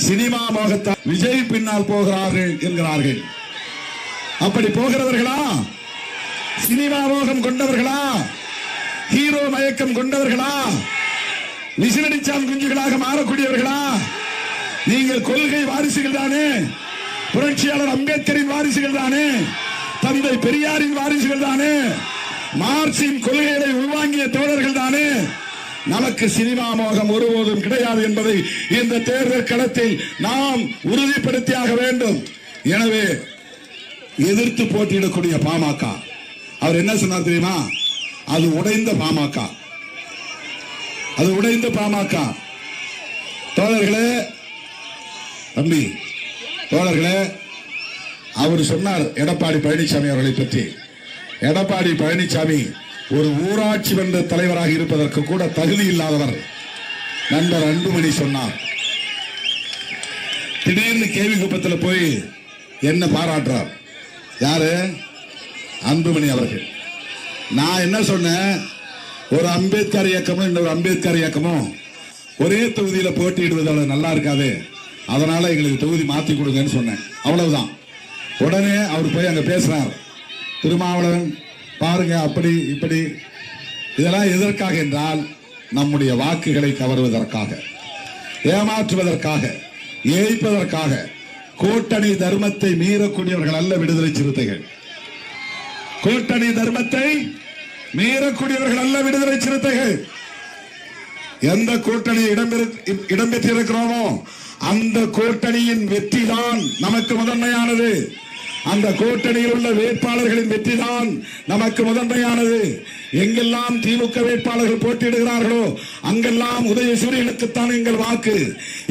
Cinema மோகத்தால் Vijay பின்னால் போகிறார்கள் என்கிறார்கள். அப்படி போகிறவர்களா? சினிமா மோகம் கொண்டவர்களா? ஹீரோ மயக்கம் கொண்டவர்களா? விசிலடிச்சான் குஞ்சுகளாக மாறக்கூடியவர்களா? நீங்கள் கொள்கை வாரிசுகள் தானே? புரட்சியாளர் அம்பேத்கரின் வாரிசுகள் தானே? தந்தை பெரியாரின் வாரிசுகள் தானே? மார்க்சின் கொள்கைகளை உள்வாங்கிய தோழர்கள் தானே? நமக்கு சினிமா மோகம் ஒருபோதும் கிடையாது என்பதை இந்த தேர்தல் களத்தில் நாம் உறுதிப்படுத்தியாக வேண்டும். எனவே எதிர்த்து போட்டியிடக்கூடிய பாமக அவர் என்ன சொன்னார் தெரியுமா? அது உடைந்த பாமக, அது உடைந்த பாமக. தோழர்களே, தம்பி தோழர்களே, அவர் சொன்னார் எடப்பாடி பழனிசாமி அவர்களை பற்றி. எடப்பாடி பழனிசாமி ஒரு ஊராட்சி மன்ற தலைவராக இருப்பதற்கு கூட தகுதி இல்லாதவர். நண்பர் அன்புமணி சொன்னார். திடீர்னு கேவி குப்பத்தில் போய் என்ன பாராட்டுறார்? யாரு? அன்புமணி அவர்கள். நான் என்ன சொன்னேன்? ஒரு அம்பேத்கர் இயக்கமும் இன்னொரு அம்பேத்கர் இயக்கமும் ஒரே தொகுதியில் போட்டியிடுவது நல்லா இருக்காது, அதனால எங்களுக்கு தொகுதி மாற்றி கொடுங்கன்னு சொன்னேன். அவ்வளவுதான். உடனே அவர் போய் அங்க பேசுறார். திருமாவளவன் பாருங்க அப்படி இப்படி. இதெல்லாம் எதற்காக என்றால் நம்முடைய வாக்குகளை கவர்வதற்காக, ஏமாற்றுவதற்காக, ஏய்ப்பதற்காக. கூட்டணி தர்மத்தை மீறக்கூடியவர்கள் அல்ல விடுதலை சிறுத்தைகள். கூட்டணி தர்மத்தை மீறக்கூடியவர்கள் அல்ல விடுதலை சிறுத்தைகள். எந்த கூட்டணி இடம்பெற்றிருக்கிறோமோ அந்த கூட்டணியின் வெற்றி தான் நமக்கு முதன்மையானது. அந்த கூட்டணியில் உள்ள வேட்பாளர்களின் வெற்றி தான் நமக்கு முதன்மையானது. எங்கெல்லாம் திமுக வேட்பாளர்கள் போட்டியிடுகிறார்களோ அங்கெல்லாம் உதயசூரியனுக்குத்தான் எங்கள் வாக்கு.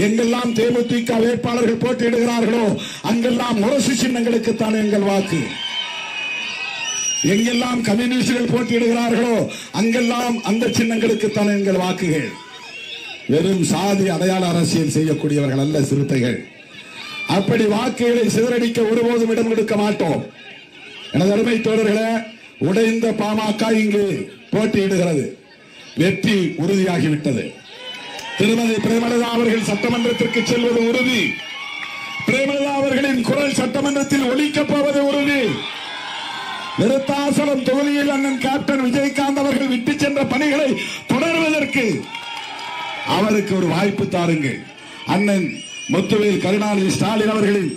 எங்கெல்லாம் தேமுதிக வேட்பாளர்கள் போட்டியிடுகிறார்களோ அங்கெல்லாம் முரசு சின்னங்களுக்குத்தான் எங்கள் வாக்கு. எங்கெல்லாம் கம்யூனிஸ்டுகள் போட்டியிடுகிறார்களோ அங்கெல்லாம் அந்த சின்னங்களுக்குத்தான் எங்கள் வாக்குகள். வெறும் சாதி அடையாள அரசியல் செய்யக்கூடியவர்கள் அல்ல சிறுத்தைகள். அப்படி வாக்குகளை சிதறடிக்க ஒருபோதும் இடம் கொடுக்க மாட்டோம். எனது அருமை தோழர்களே, உடைந்த பாமக இங்கு போட்டியிடுகிறது. வெற்றி உறுதியாகிவிட்டது. திருமதி பிரேமலதா அவர்கள் சட்டமன்றத்திற்கு செல்வது உறுதி. பிரேமலதா அவர்களின் குரல் சட்டமன்றத்தில் ஒலிக்கப் போவது உறுதி. விருத்தாசலம் தொகுதியில் அண்ணன் கேப்டன் விஜயகாந்த் அவர்கள் விட்டு சென்ற பணிகளை தொடர்வதற்கு அவருக்கு ஒரு வாய்ப்பு தாருங்கள். அண்ணன் முத்துவேல் கருணாநிதி ஸ்டாலின் அவர்களின்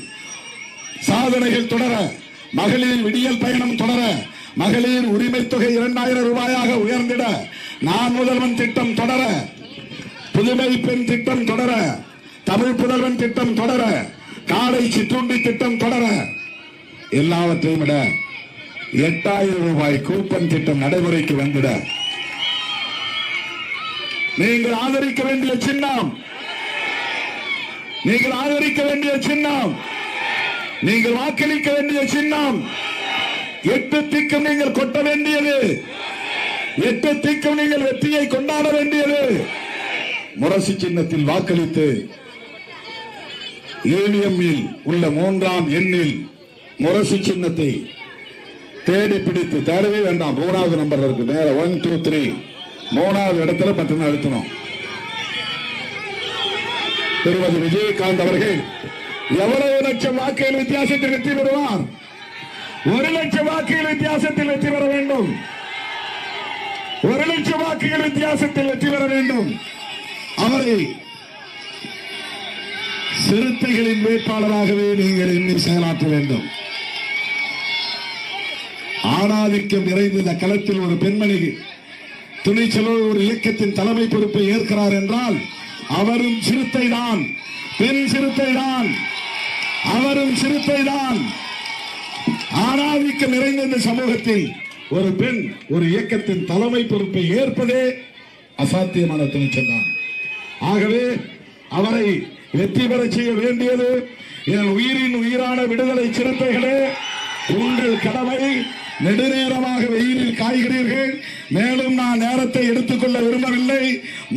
சாதனைகள் தொடர, மகளிர் விடியல் பயணம் தொடர, மகளிர் உரிமை தொகை 2000 ரூபாயாக உயர்ந்திட, நான் முதல்வன் திட்டம் தொடர, புதுமை பெண் திட்டம் தொடர, தமிழ் புதல்வன் திட்டம் தொடர, காலை சிற்றுண்டி திட்டம் தொடர, எல்லாவற்றையும் விட 8000 ரூபாய் கூப்பன் திட்டம் நடைமுறைக்கு வந்துட நீங்கள் ஆதரிக்க வேண்டிய சின்னம், நீங்கள் ஆதரிக்க வேண்டிய சின்னம், நீங்கள் வாக்களிக்க வேண்டிய சின்னம், 8 திக்கும் நீங்கள் கொட்ட வேண்டியது, 8 திக்கும் நீங்கள் வெற்றியை கொண்டாட வேண்டியது. முரசு சின்னத்தில் வாக்களித்து ஏவிஎம்மில் உள்ள 3ஆம் எண்ணில் முரசு சின்னத்தை தேடி பிடித்து, தேடவே வேண்டாம், 3வது நம்பர் இருக்கு, நேர 1 2 3 3வது இடத்துல பட்டன் அழுத்தணும். திருமதி விஜயகாந்த் அவர்கள் எவ்வளவு லட்சம் வாக்குகள் வித்தியாசத்தில் வெற்றி பெறுவார்? 1 லட்சம் வாக்குகள் வித்தியாசத்தில் வெற்றி பெற வேண்டும். 1 லட்சம் வாக்குகள் வித்தியாசத்தில் வெற்றி பெற வேண்டும். அவரை சிறுத்தைகளின் வேட்பாளராகவே நீங்கள் எண்ணி செயலாற்ற வேண்டும். ஆணாதிக்கம் நிறைந்த இந்த களத்தில் ஒரு பெண்மணி துணிச்சலோடு ஒரு இயக்கத்தின் தலைமை பொறுப்பை ஏற்கிறார் என்றால் அவரும் சிறுத்தை தான், பெண் சிறுத்தை தான், அவரும் சிறுத்தை தான். ஆணாதிக்கம் நிறைந்த இந்த சமூகத்தில் ஒரு பெண் ஒரு இயக்கத்தின் தலைமை பொறுப்பை ஏற்பதே அசாத்தியமான துணிச்சல் தான். ஆகவே அவரை வெற்றி பெற செய்ய வேண்டியது என் உயிரின் உயிரான விடுதலை சிறுத்தைகளே, உங்கள் கடமை. நெடுநேரமாக வெயிலில் காய்கிறீர்கள். மேலும் நான் நேரத்தை எடுத்துக்கொள்ள விரும்பவில்லை.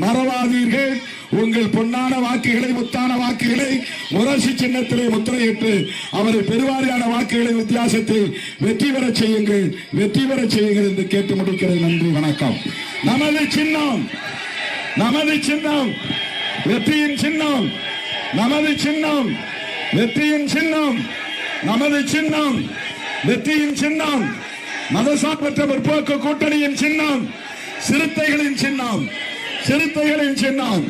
மறவாதீர்கள். உங்கள் பொன்னான வாக்குகளை, முத்தான வாக்குகளை முரசு சின்னத்திலே முத்திரையிட்டு அவரை பெருவாரியான வாக்குகளை வித்தியாசத்தில் வெற்றி பெற செய்யுங்கள், வெற்றி பெற செய்யுங்கள் என்று கேட்டு முடிக்கிறேன். நன்றி, வணக்கம். நமது சின்னம், நமது சின்னம், வெற்றியின் சின்னம் நமது சின்னம் வெற்றியின் சின்னம், நமது சின்னம் வெற்றியின் சின்னம், மதசார்பற்ற முற்போக்கு கூட்டணியின் சின்னம், சிறுத்தைகளின் சின்னம், சிறுத்தைகளின் சின்னம்.